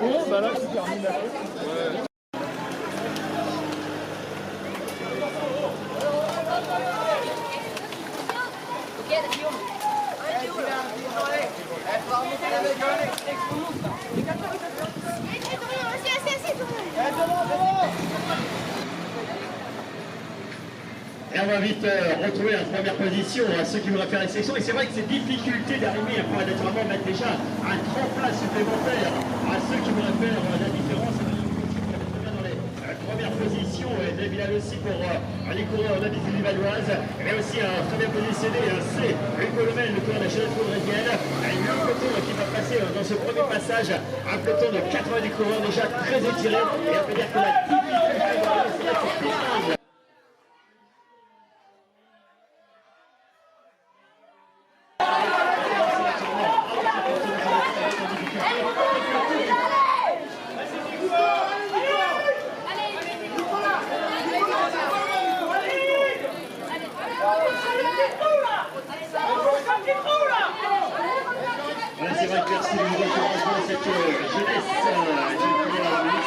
bon, bah là, tu termines là. Ouais. Et on va vite retrouver la première position à ceux qui voudraient faire les sélections. Et c'est vrai que ces difficultés d'arriver pourraient naturellement mettre déjà un tremplin supplémentaire à ceux qui voudraient faire la différence. Dans les premières positions, et Bilal aussi pour les coureurs de la Visie Valoise. Et aussi un très bien positionné, c'est Hugo Lemel, le coureur de la Jeunesse Vaudrésienne. Un peloton qui va passer dans ce premier passage, un peloton de 90 coureurs déjà très étiré. Et on peut dire que la difficulté de cette piste. C'est vrai que merci de nous encourager cette jeunesse.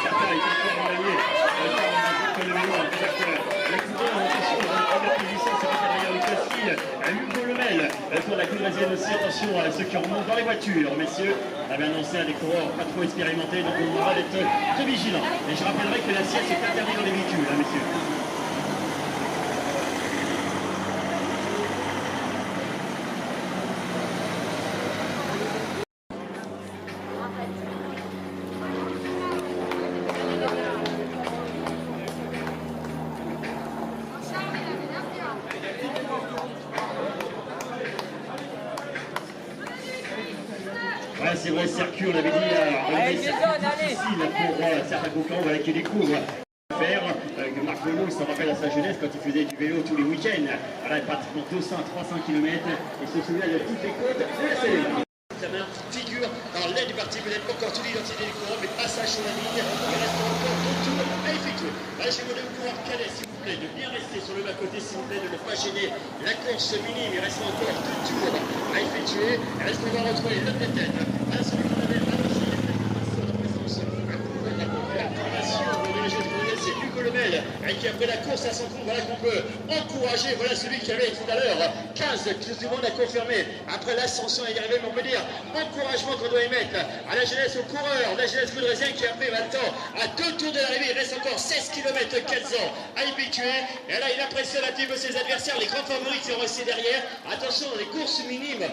Certains ont été clairement gagnés. Hugo Lemel pour la Coudrésienne aussi. Attention à ceux qui remontent dans les voitures, messieurs. On avait annoncé à des coureurs pas trop expérimentés, donc on va être très vigilants. Et je rappellerai que la sieste est interdite dans les véhicules, messieurs. Ouais, c'est vrai, circuit, on avait dit, c'est difficile pour certains concurrents qui découvrent faire. Marc Velot, il s'en rappelle à sa jeunesse quand il faisait du vélo tous les week-ends. Voilà, pratiquement 200-300 km et se souvient de toutes les côtes de la Seine. La main figure dans l'aide du parti, vous n'avez pas encore toute l'identité des coureurs, mais passage sur la ligne, il reste encore 2 tours à effectuer. Là, je vous demande coureur cadet, s'il vous plaît, de bien rester sur le bas-côté, s'il vous plaît, de ne pas gêner la course minime. Il reste encore 2 tours à effectuer. Il reste encore entre les deux têtes. Là, celui qu'on avait annoncé, c'est Hugo Lemel qui a pris la course à son compte. Voilà qu'on peut encourager. Voilà celui qui avait tout à l'heure 15 secondes à confirmer après l'ascension à y arriver. Mais on peut dire encouragement qu'on doit émettre à la jeunesse, aux coureurs, la jeunesse coudrésienne qui a pris maintenant à 2 tours de l'arrivée. Il reste encore 16 km 400 à effectuer. Et là, il impressionne un petit peu ses adversaires. Les grands favoris qui sont restés derrière. Attention, dans les courses minimes.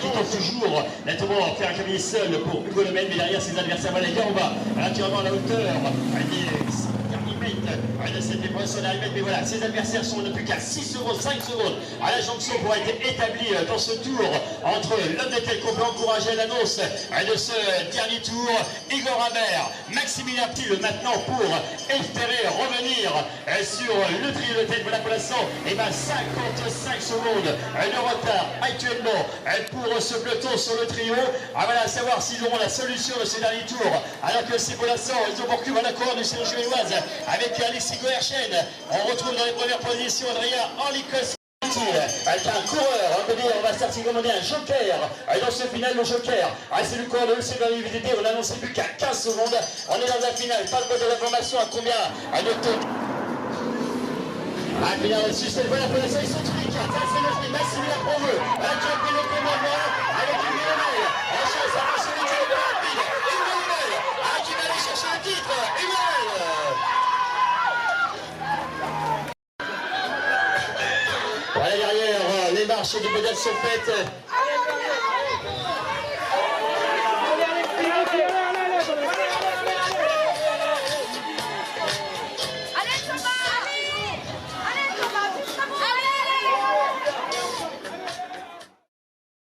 Qui tente toujours nettement faire un cavalier seul pour Hugo Lemel, mais derrière ses adversaires. Voilà, on va naturellement à la hauteur de cette épreuve sur l'arrivée, mais voilà, ses adversaires sont ne plus qu'à 6 secondes, 5 secondes à la jonction pour être établi dans ce tour entre l'homme de tête qu'on peut encourager à l'annonce de ce dernier tour, Igor Hammer, Maximilien Ptil maintenant pour espérer revenir sur le trio de tête. Voilà pour l'instant, et 55 secondes de retard actuellement pour ce peloton sur le trio. Voilà, à savoir s'ils auront la solution de ce dernier tour, alors que c'est pour l'instant, ils ont pour cul la coureur du Sénégal juvénoise avec Alexis Goerchen. On retrouve dans les premières positions Adrien Henlicos. Avec un coureur, on peut dire, on va sortir comme on dit un joker dans ce final, le joker. C'est le coureur de l'UCVVDT, on annonce plus qu'à 15 secondes. On est dans la finale, pas de boîte de l'information à combien de temps. Bien reçu, cette bonne appellation, ils sont tous les 4. C'est le prix Maximilien Provost, qui a pris le commandement avec une Lemel. En chance à passer le tir de rapide. Une Lemel qui va aller chercher le titre. Une Voilà derrière, les marches du modèle sont faites.